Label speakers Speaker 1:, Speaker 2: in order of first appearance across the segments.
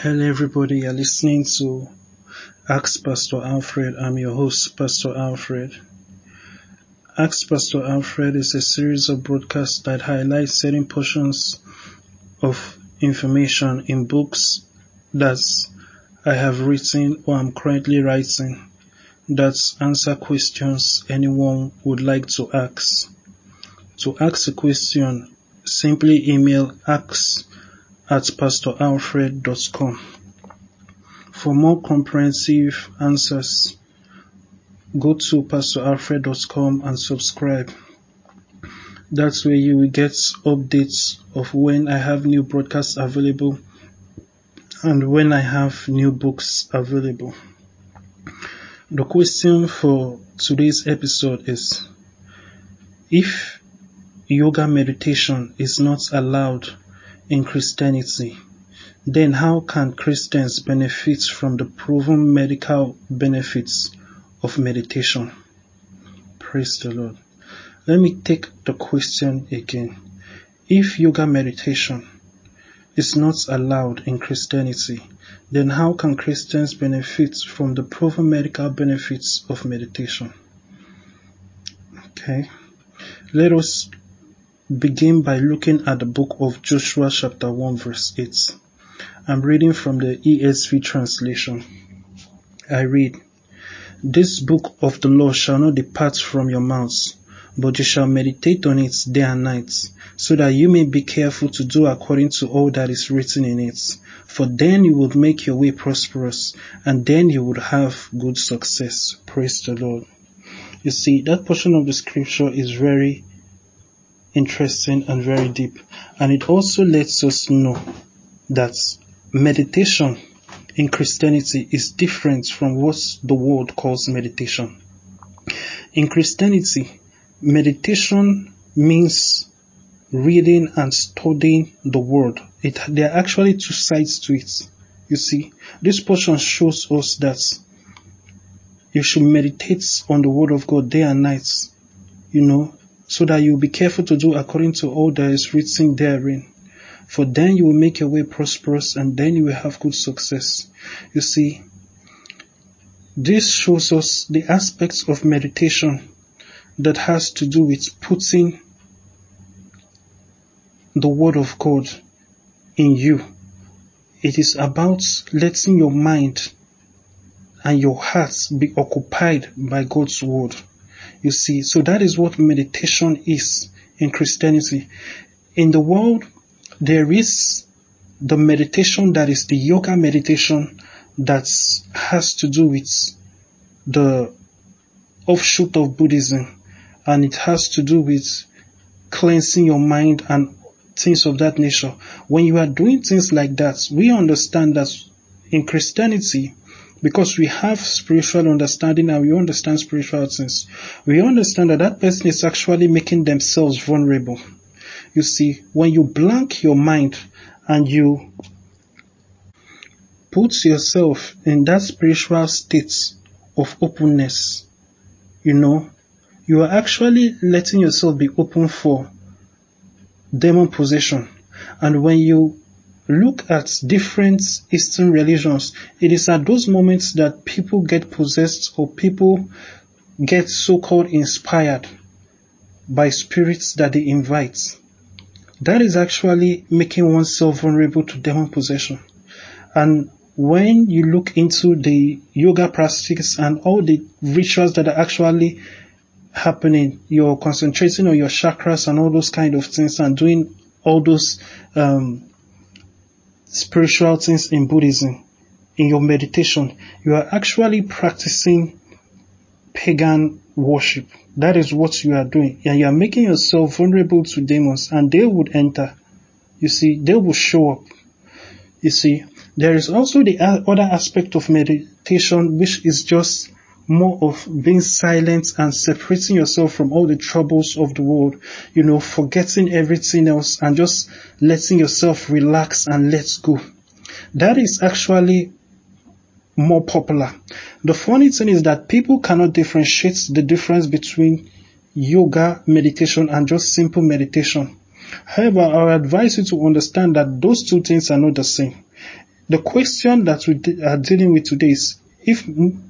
Speaker 1: Hello everybody, you're listening to Ask Pastor Alfred. I'm your host, Pastor Alfred. Ask Pastor Alfred is a series of broadcasts that highlight certain portions of information in books that I have written or I'm currently writing that answer questions anyone would like to ask. To ask a question, simply email ask@pastoralfred.com. For more comprehensive answers, go to pastoralfred.com and subscribe. That's where you will get updates of when I have new broadcasts available and when I have new books available. The question for today's episode is, if yoga meditation is not allowed in Christianity, then how can Christians benefit from the proven medical benefits of meditation? Praise the Lord. Let me take the question again. If yoga meditation is not allowed in Christianity, then how can Christians benefit from the proven medical benefits of meditation? Okay. Let us begin by looking at the book of Joshua chapter 1 verse 8. I'm reading from the ESV translation. I read, "This book of the law shall not depart from your mouths, but you shall meditate on it day and night, so that you may be careful to do according to all that is written in it. For then you would make your way prosperous, and then you would have good success." Praise the Lord. You see, that portion of the scripture is very interesting and very deep. And it also lets us know that meditation in Christianity is different from what the world calls meditation. In Christianity, meditation means reading and studying the word. There are actually two sides to it. You see, this portion shows us that you should meditate on the word of God day and night, so that you'll be careful to do according to all that is written therein. For then you will make your way prosperous, and then you will have good success. You see, this shows us the aspects of meditation that has to do with putting the word of God in you. It is about letting your mind and your heart be occupied by God's word. You see, so that is what meditation is in Christianity. In the world, there is the meditation that is the yoga meditation that has to do with the offshoot of Buddhism, and it has to do with cleansing your mind and things of that nature. When you are doing things like that, we understand that in Christianity, because we have spiritual understanding and we understand spiritual things, we understand that that person is actually making themselves vulnerable. You see, when you blank your mind and you put yourself in that spiritual state of openness, you are actually letting yourself be open for demon possession. And when you look at different Eastern religions, it is at those moments that people get possessed or people get so-called inspired by spirits that they invite. That is actually making oneself vulnerable to demon possession. And when you look into the yoga practices and all the rituals that are actually happening, you're concentrating on your chakras and all those kind of things and doing all those spiritual things in Buddhism, in your meditation, you are actually practicing pagan worship. That is what you are doing. And you are making yourself vulnerable to demons, and they would enter. You see, they will show up. You see, there is also the other aspect of meditation, which is just more of being silent and separating yourself from all the troubles of the world, forgetting everything else and just letting yourself relax and let go. That is actually more popular. The funny thing is that people cannot differentiate the difference between yoga meditation and just simple meditation. However, I advise you to understand that those two things are not the same. The question that we are dealing with today is, if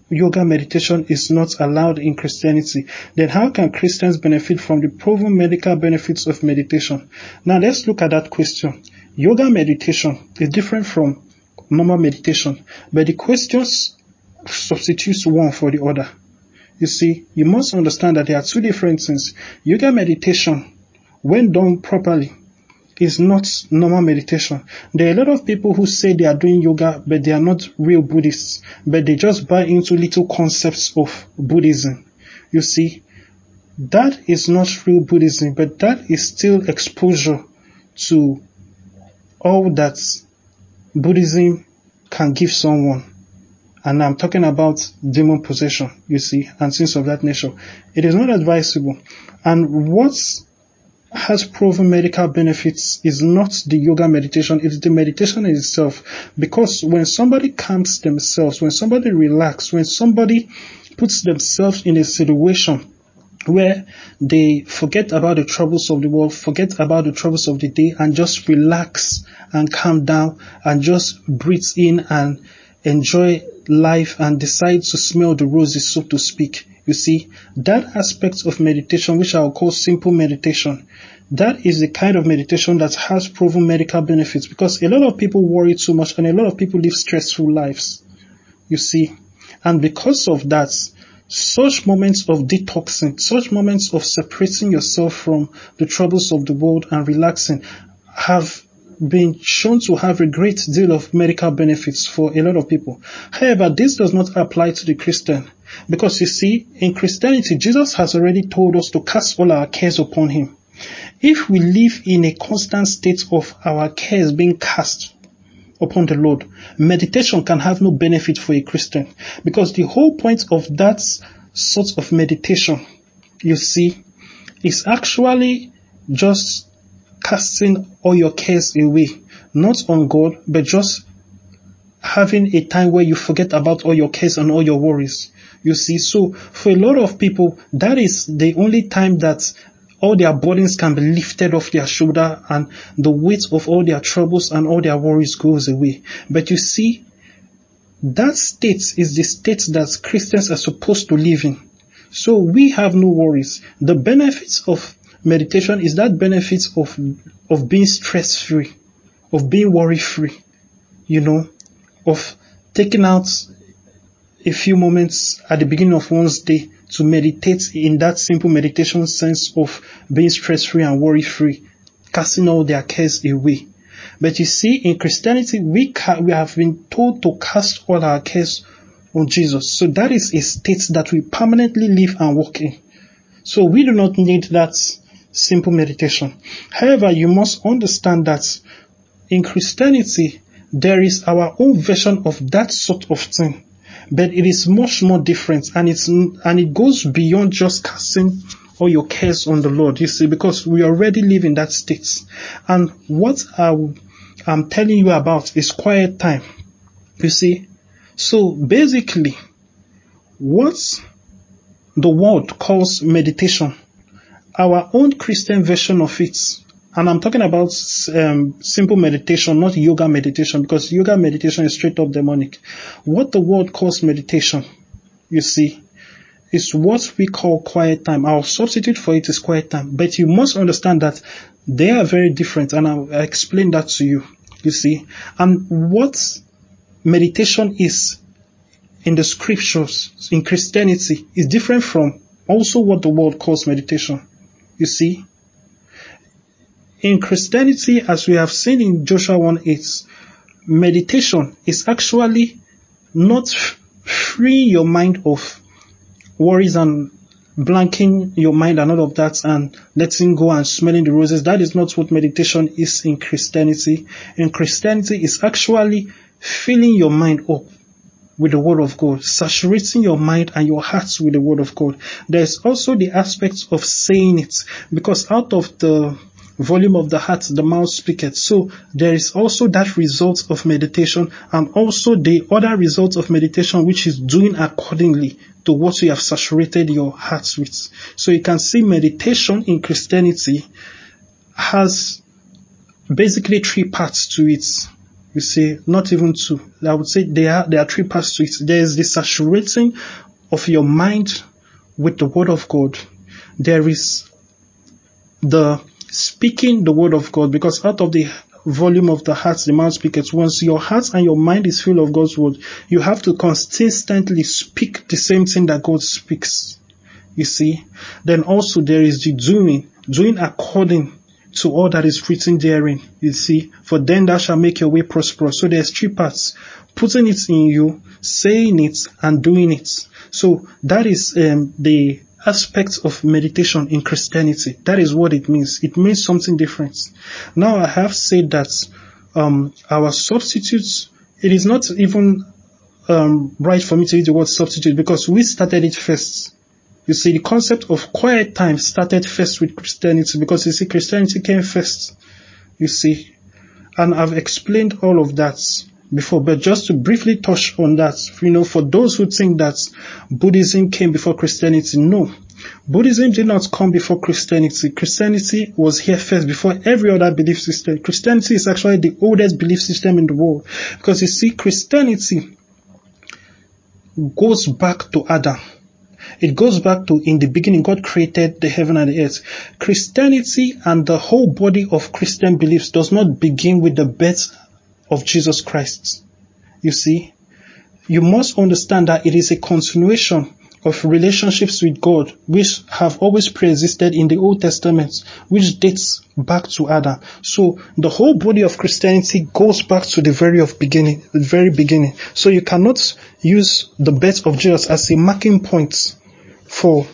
Speaker 1: yoga meditation is not allowed in Christianity, then how can Christians benefit from the proven medical benefits of meditation? Now let's look at that question. Yoga meditation is different from normal meditation, but the questions substitutes one for the other. You see, you must understand that there are two different things. Yoga meditation, when done properly, is not normal meditation. There are a lot of people who say they are doing yoga, but they are not real Buddhists, but they just buy into little concepts of Buddhism. You see, that is not real Buddhism, but that is still exposure to all that Buddhism can give someone. And I'm talking about demon possession, you see, and things of that nature. It is not advisable. And what has proven medical benefits is not the yoga meditation, it's the meditation itself. Because when somebody calms themselves, when somebody relaxes, when somebody puts themselves in a situation where they forget about the troubles of the world, forget about the troubles of the day, and just relax and calm down and just breathe in and enjoy life and decide to smell the roses, so to speak. You see, that aspect of meditation, which I'll call simple meditation, that is the kind of meditation that has proven medical benefits, because a lot of people worry too much and a lot of people live stressful lives. You see, and because of that, such moments of detoxing, such moments of separating yourself from the troubles of the world and relaxing have been shown to have a great deal of medical benefits for a lot of people. However, this does not apply to the Christian, because you see, in Christianity, Jesus has already told us to cast all our cares upon him. If we live in a constant state of our cares being cast upon the Lord, meditation can have no benefit for a Christian, because the whole point of that sort of meditation, you see, is actually just casting all your cares away, not on God, but just having a time where you forget about all your cares and all your worries. You see, so for a lot of people, that is the only time that all their burdens can be lifted off their shoulder and the weight of all their troubles and all their worries goes away. But you see, that state is the state that Christians are supposed to live in. So we have no worries. The benefits of meditation is that benefit of being stress-free, of being worry-free, you know, of taking out a few moments at the beginning of one's day to meditate in that simple meditation sense of being stress-free and worry-free, casting all their cares away. But you see, in Christianity, we have been told to cast all our cares on Jesus. So that is a state that we permanently live and walk in. So we do not need that simple meditation. However, you must understand that in Christianity, there is our own version of that sort of thing, but it is much more different, and it goes beyond just casting all your cares on the Lord, you see, because we already live in that state. And what I'm telling you about is quiet time, you see. So basically, what the world calls meditation, our own Christian version of it, and I'm talking about simple meditation, not yoga meditation, because yoga meditation is straight up demonic. What the world calls meditation, you see, is what we call quiet time. Our substitute for it is quiet time. But you must understand that they are very different, and I'll explain that to you, you see. And what meditation is in the scriptures, in Christianity, is different from also what the world calls meditation, you see. In Christianity, as we have seen in Joshua 1:8, meditation is actually not freeing your mind of worries and blanking your mind and all of that and letting go and smelling the roses. That is not what meditation is in Christianity. In Christianity, it's actually filling your mind up with the Word of God, saturating your mind and your hearts with the Word of God. There's also the aspect of saying it, because out of the volume of the heart, the mouth speaketh. So there is also that result of meditation, and also the other result of meditation, which is doing accordingly to what you have saturated your hearts with. So you can see meditation in Christianity has basically three parts to it. You see, not even two. I would say there are three parts to it. There is the saturating of your mind with the word of God. There is the speaking the word of God, because out of the volume of the heart the mouth speaketh. Once your heart and your mind is full of God's word, you have to consistently speak the same thing that God speaks. You see, then also there is the doing according to all that is written therein. You see, for then thou shalt make your way prosperous. So there's three parts: putting it in you, saying it, and doing it. So that is the aspect of meditation in Christianity. That is what it means. It means something different. Now I have said that our substitutes, it is not even right for me to use the word substitute, because we started it first. You see, the concept of quiet time started first with Christianity, because you see, Christianity came first. You see, and I've explained all of that before, but just to briefly touch on that, for those who think that Buddhism came before Christianity, no. Buddhism did not come before Christianity. Christianity was here first before every other belief system. Christianity is actually the oldest belief system in the world, because you see, Christianity goes back to Adam. It goes back to, in the beginning, God created the heaven and the earth. Christianity and the whole body of Christian beliefs does not begin with the birth of Jesus Christ. You see, you must understand that it is a continuation of relationships with God, which have always pre-existed in the Old Testament, which dates back to Adam. So the whole body of Christianity goes back to the very beginning. So you cannot use the birth of Jesus as a marking point for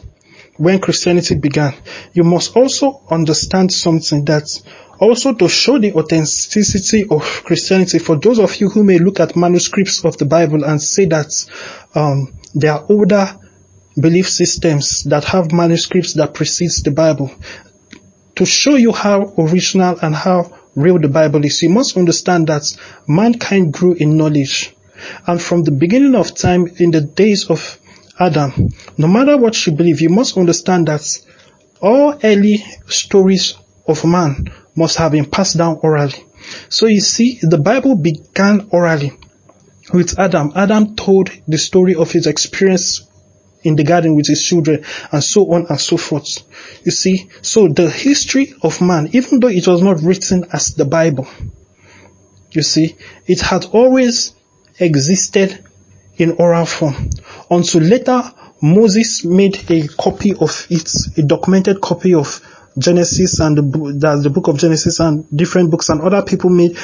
Speaker 1: when Christianity began. You must also understand something, that also to show the authenticity of Christianity, for those of you who may look at manuscripts of the Bible and say that there are older belief systems that have manuscripts that precedes the Bible, to show you how original and how real the Bible is, you must understand that mankind grew in knowledge. And from the beginning of time, in the days of Adam, no matter what you believe, you must understand that all early stories of man must have been passed down orally. So you see, the Bible began orally with Adam. Adam told the story of his experience in the garden with his children, and so on and so forth. You see, so the history of man, even though it was not written as the Bible, you see, it had always existed in oral form, until later Moses made a copy of it, a documented copy of Genesis and the book of Genesis and different books, and other people made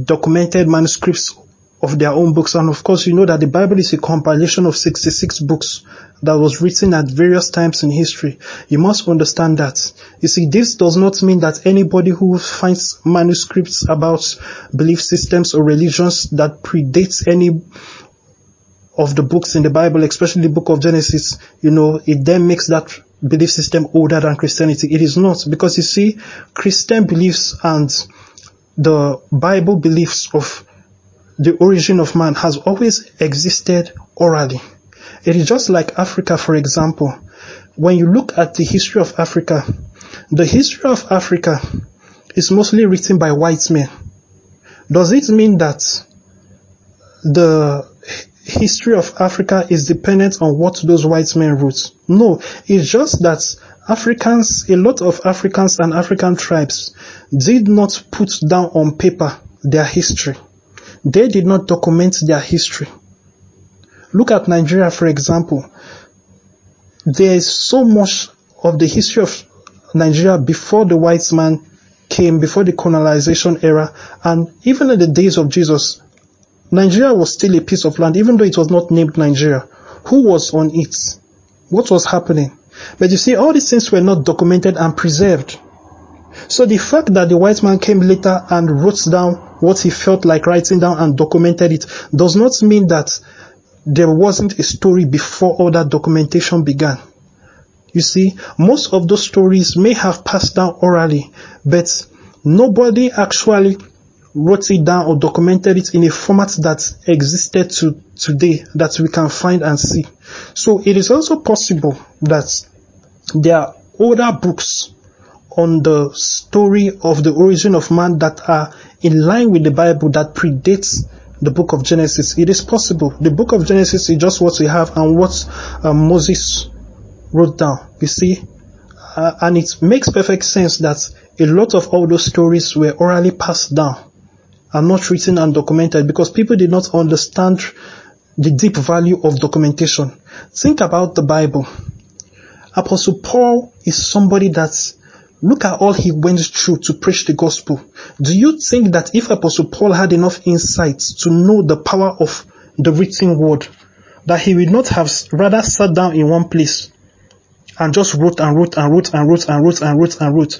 Speaker 1: documented manuscripts of their own books. And of course, you know that the Bible is a compilation of 66 books that was written at various times in history. You must understand that. You see, this does not mean that anybody who finds manuscripts about belief systems or religions that predates any of the books in the Bible, especially the book of Genesis, it then makes that belief system older than Christianity. It is not, because you see, Christian beliefs and the Bible beliefs of the origin of man has always existed orally. It is just like Africa, for example. When you look at the history of Africa, the history of Africa is mostly written by white men. Does it mean that the history of Africa is dependent on what those white men wrote? No, it's just that a lot of Africans and African tribes did not put down on paper their history. They did not document their history. Look at Nigeria, for example. There is so much of the history of Nigeria before the white man came, before the colonization era, and even in the days of Jesus, Nigeria was still a piece of land, even though it was not named Nigeria. Who was on it? What was happening? But you see, all these things were not documented and preserved. So the fact that the white man came later and wrote down what he felt like writing down and documented it does not mean that there wasn't a story before all that documentation began. You see, most of those stories may have passed down orally, but nobody actually wrote it down or documented it in a format that existed to today that we can find and see. So it is also possible that there are older books on the story of the origin of man that are in line with the Bible that predates the book of Genesis. It is possible. The book of Genesis is just what we have and what Moses wrote down. You see, and it makes perfect sense that a lot of all those stories were orally passed down and not written and documented because people did not understand the deep value of documentation. Think about the Bible. Apostle Paul is somebody that, look at all he went through to preach the gospel. Do you think that if Apostle Paul had enough insight to know the power of the written word, that he would not have rather sat down in one place and just wrote and wrote and wrote and wrote and wrote and wrote and wrote?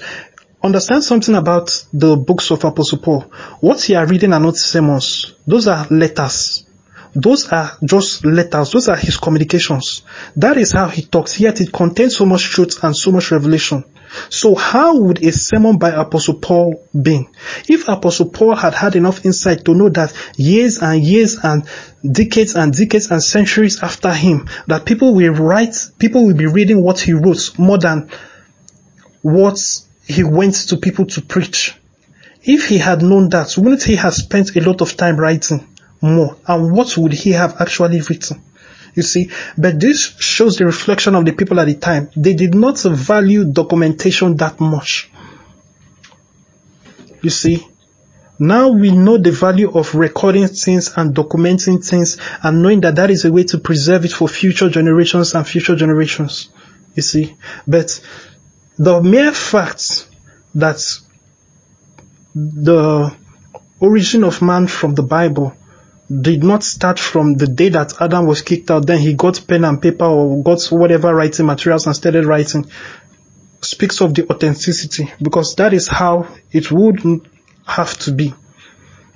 Speaker 1: Understand something about the books of Apostle Paul. What you are reading are not sermons. Those are letters. Those are just letters. Those are his communications. That is how he talks. Yet it contains so much truth and so much revelation. So how would a sermon by Apostle Paul be? If Apostle Paul had had enough insight to know that years and years and decades and centuries after him, that people will be reading what he wrote more than what he went to people to preach. If he had known that, wouldn't he have spent a lot of time writing more? And what would he have actually written? You see, but this shows the reflection of the people at the time. They did not value documentation that much. You see, now we know the value of recording things and documenting things and knowing that that is a way to preserve it for future generations and future generations. You see, but the mere fact that the origin of man from the Bible did not start from the day that Adam was kicked out, then he got pen and paper or got whatever writing materials and started writing, speaks of the authenticity, because that is how it would have to be.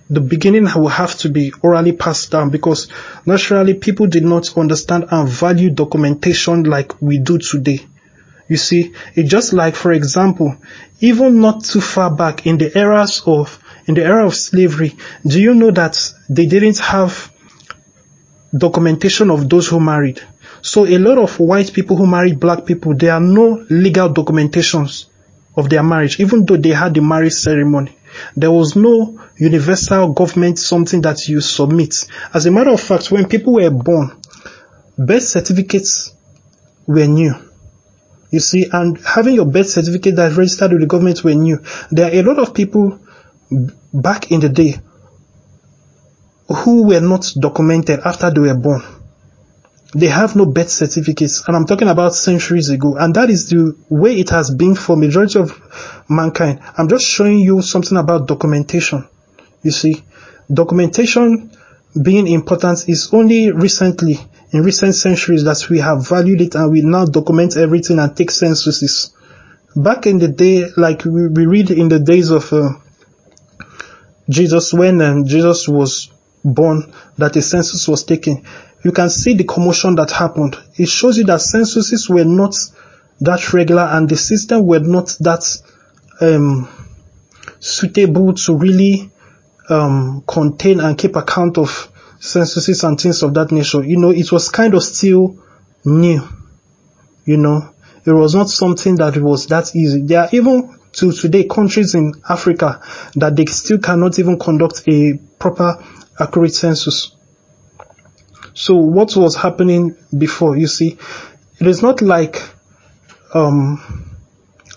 Speaker 1: The beginning will have to be orally passed down, because naturally people did not understand and value documentation like we do today. You see, it's just like, for example, even not too far back in the era of slavery, do you know that they didn't have documentation of those who married? So a lot of white people who married black people, there are no legal documentations of their marriage, even though they had the marriage ceremony. There was no universal government, something that you submit. As a matter of fact, when people were born, birth certificates were new. You see, and having your birth certificate that registered with the government were new. There are a lot of people back in the day who were not documented after they were born. They have no birth certificates, and I'm talking about centuries ago, and that is the way it has been for majority of mankind. I'm just showing you something about documentation. You see, documentation being important is only recently, in recent centuries, that we have valued it and we now document everything and take censuses. Back in the day, like we read in the days of Jesus, when Jesus was born, that a census was taken. You can see the commotion that happened. It shows you that censuses were not that regular and the system were not that suitable to really contain and keep account of censuses and things of that nature. You know, it was kind of still new. You know, it was not something that was that easy. There are even to today countries in Africa that they still cannot even conduct a proper, accurate census. So what was happening before? You see, it is not like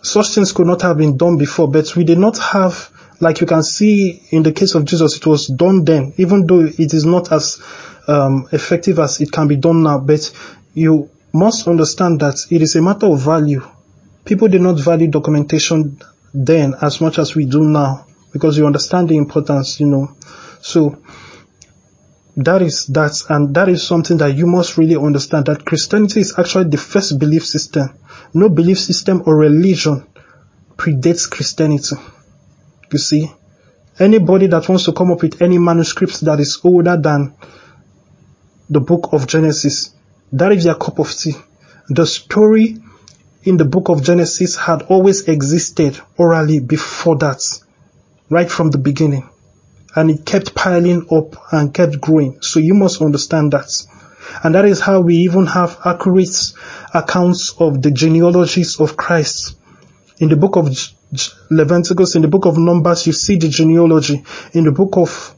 Speaker 1: such things could not have been done before, but we did not have, like you can see in the case of Jesus, it was done then, even though it is not as effective as it can be done now. But you must understand that it is a matter of value. People did not value documentation then as much as we do now, because you understand the importance, you know. So that is that, and that is something that you must really understand, that Christianity is actually the first belief system. No belief system or religion predates Christianity. You see, anybody that wants to come up with any manuscript that is older than the book of Genesis, that is their cup of tea. The story in the book of Genesis had always existed orally before that, right from the beginning. And it kept piling up and kept growing. So you must understand that. And that is how we even have accurate accounts of the genealogies of Christ. In the book of Leviticus, in the book of Numbers, you see the genealogy. In the book of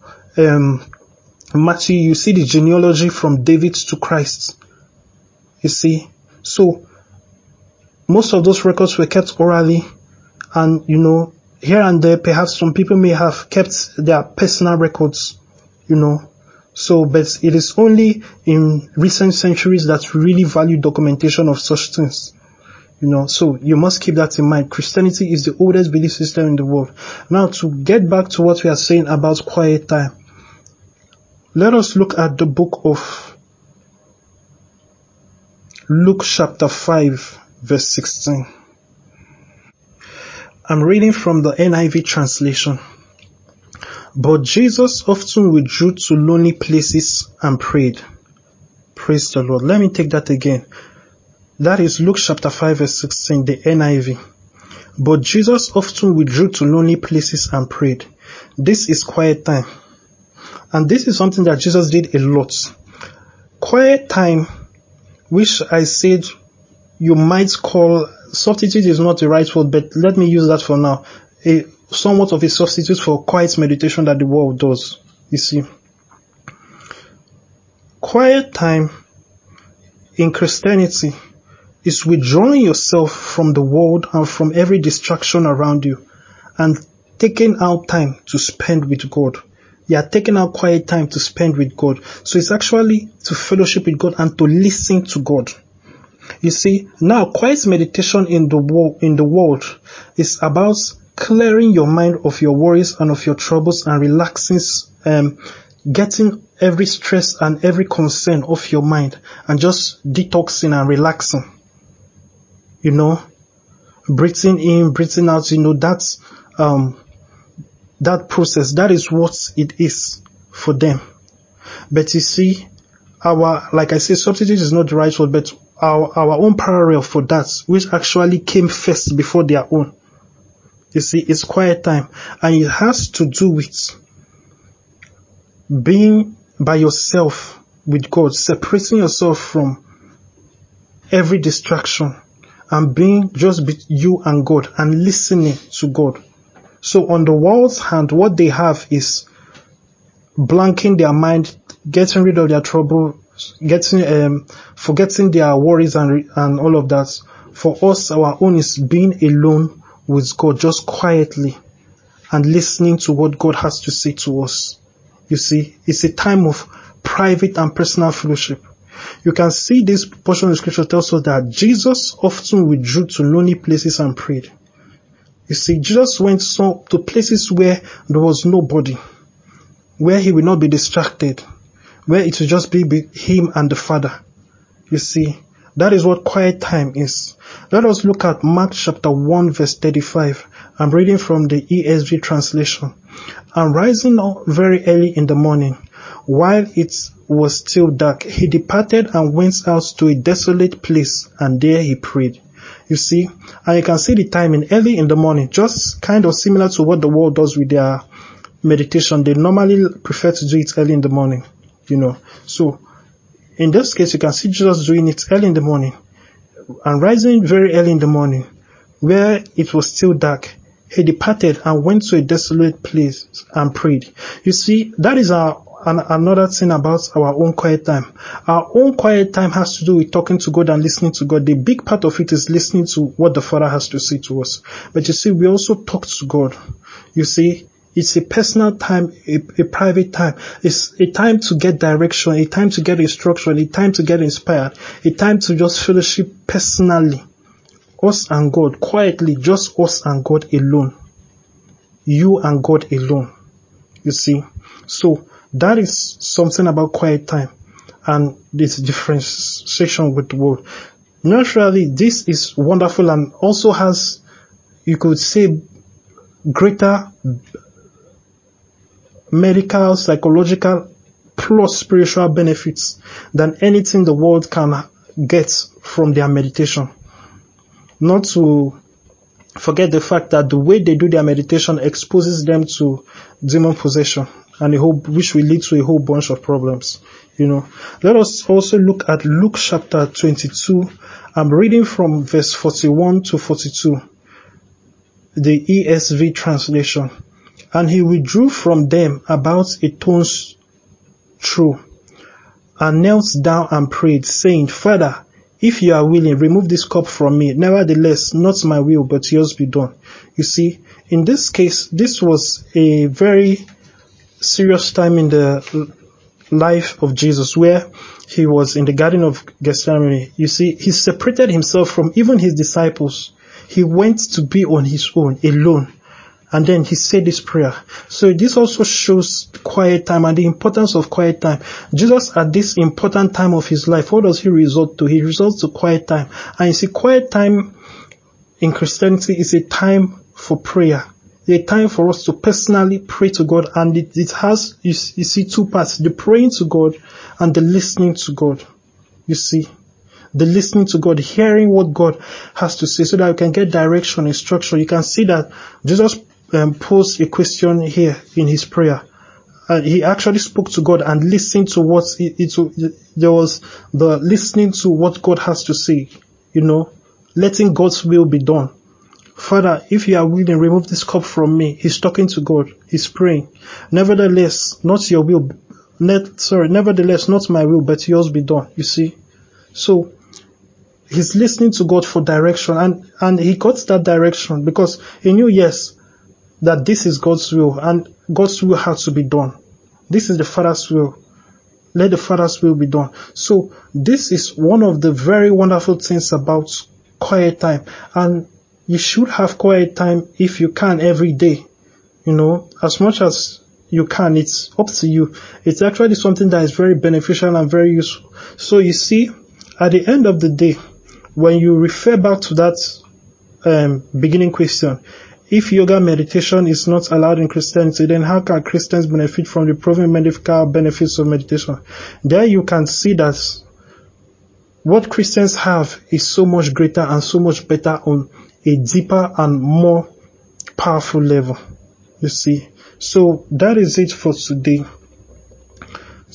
Speaker 1: Matthew, you see the genealogy from David to Christ. You see, so most of those records were kept orally, and here and there, perhaps some people may have kept their personal records, So, but it is only in recent centuries that we really value documentation of such things. So you must keep that in mind. Christianity is the oldest belief system in the world. Now, to get back to what we are saying about quiet time, let us look at the book of Luke chapter 5, verse 16. I'm reading from the NIV translation. But Jesus often withdrew to lonely places and prayed. Praise the Lord. Let me take that again. That is Luke chapter 5, verse 16, the NIV. But Jesus often withdrew to lonely places and prayed. This is quiet time. And this is something that Jesus did a lot. Quiet time, which I said you might call, substitute is not the right word, but let me use that for now. Somewhat of a substitute for quiet meditation that the world does. You see, quiet time in Christianity is withdrawing yourself from the world and from every distraction around you and taking out time to spend with God. You are taking out quiet time to spend with God. So it's actually to fellowship with God and to listen to God. You see, now quiet meditation in the world is about clearing your mind of your worries and of your troubles and relaxing, getting every stress and every concern off your mind and just detoxing and relaxing. Breathing in, breathing out, that's that process, that is what it is for them. But you see, like I say, substitute is not the right word, but our own parallel for that, which actually came first before their own. You see, it's quiet time, and it has to do with being by yourself with God, separating yourself from every distraction and being just you and God and listening to God. So on the world's hand, what they have is blanking their mind, getting rid of their trouble, forgetting their worries and all of that. For us, our own is being alone with God, just quietly and listening to what God has to say to us. You see, it's a time of private and personal fellowship. You can see this portion of scripture tells us that Jesus often withdrew to lonely places and prayed. You see, Jesus went to places where there was nobody, where he will not be distracted, where it will just be him and the Father. You see, that is what quiet time is. Let us look at Mark chapter 1 verse 35. I'm reading from the ESV translation. And rising up very early in the morning, while it was still dark, he departed and went out to a desolate place, and there he prayed. You see, and you can see the timing early in the morning, just kind of similar to what the world does with their meditation. They normally prefer to do it early in the morning, So in this case, you can see Jesus doing it early in the morning and rising very early in the morning, where it was still dark. He departed and went to a desolate place and prayed. You see, that is another thing about our own quiet time. Our own quiet time has to do with talking to God and listening to God. The big part of it is listening to what the Father has to say to us. But you see, we also talk to God. You see, it's a personal time, a private time. It's a time to get direction, a time to get instruction, a time to get inspired, a time to just fellowship personally. Us and God, quietly, just us and God alone. You and God alone. You see? So, that is something about quiet time and this differentiation with the world. Naturally, this is wonderful and also has, you could say, greater medical, psychological, plus spiritual benefits than anything the world can get from their meditation. Not to forget the fact that the way they do their meditation exposes them to demon possession, and which will lead to a whole bunch of problems. Let us also look at Luke chapter 22. I'm reading from verse 41 to 42. the ESV translation. And he withdrew from them about a stone's throw, and knelt down and prayed, saying, Father, if you are willing, remove this cup from me. Nevertheless, not my will, but yours be done. You see, in this case, this was a very serious time in the life of Jesus, where he was in the Garden of Gethsemane. You see, he separated himself from even his disciples. He went to be on his own, alone. And then he said this prayer. So this also shows quiet time and the importance of quiet time. Jesus, at this important time of his life, what does he resort to? He resorts to quiet time. And you see, quiet time in Christianity is a time for prayer. A time for us to personally pray to God. And it has, you see, two parts. The praying to God and the listening to God. You see, the listening to God, hearing what God has to say so that you can get direction, instruction. You can see that Jesus posed a question here in his prayer. He actually spoke to God and listened to what there was the listening to what God has to say, letting God's will be done. Father, if you are willing, remove this cup from me. He's talking to God. He's praying. Nevertheless, not your will. Nevertheless, not my will, but yours be done. You see? So, he's listening to God for direction, and he got that direction because he knew, yes, that this is God's will, and God's will has to be done. This is the Father's will. Let the Father's will be done. So this is one of the very wonderful things about quiet time. And you should have quiet time if you can every day. As much as you can, it's up to you. It's actually something that is very beneficial and very useful. So you see, at the end of the day, when you refer back to that beginning question, if yoga meditation is not allowed in Christianity, then how can Christians benefit from the proven medical benefits of meditation? There you can see that what Christians have is so much greater and so much better on a deeper and more powerful level. You see. So that is it for today.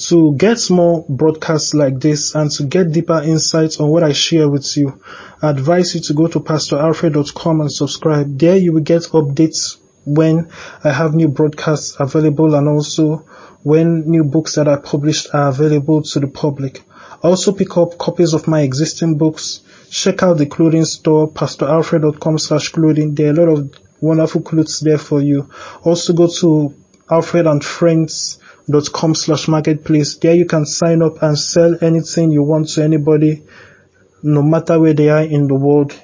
Speaker 1: To get more broadcasts like this and to get deeper insights on what I share with you, I advise you to go to pastoralfred.com and subscribe. There you will get updates when I have new broadcasts available and also when new books that I published are available to the public. Also pick up copies of my existing books. Check out the clothing store, pastoralfred.com/clothing. There are a lot of wonderful clothes there for you. Also go to alfredandfriends.com/marketplace. There you can sign up and sell anything you want to anybody, no matter where they are in the world.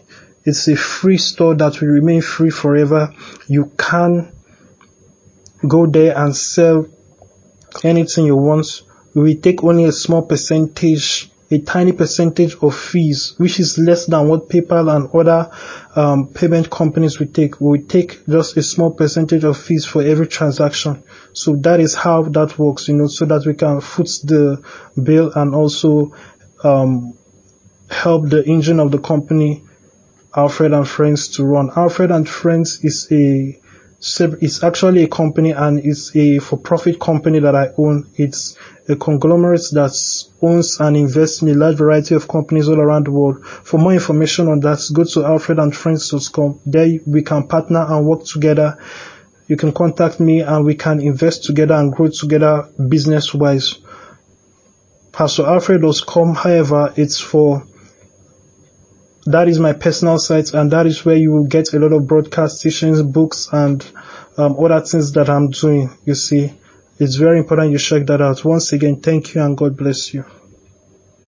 Speaker 1: It's a free store that will remain free forever. You can go there and sell anything you want. We take only a small percentage, a tiny percentage of fees, which is less than what PayPal and other payment companies will take. We take just a small percentage of fees for every transaction. So that is how that works, so that we can foot the bill and also help the engine of the company, Alfred and Friends, to run. Alfred and Friends is actually a company, and it's a for-profit company that I own. It's a conglomerate that owns and invests in a large variety of companies all around the world. For more information on that, go to alfredandfriends.com. There we can partner and work together. You can contact me and we can invest together and grow together business-wise. PastorAlfred.com, however, that is my personal site, and that is where you will get a lot of broadcast sessions, books, and other things that I'm doing. You see, it's very important you check that out. Once again, thank you and God bless you.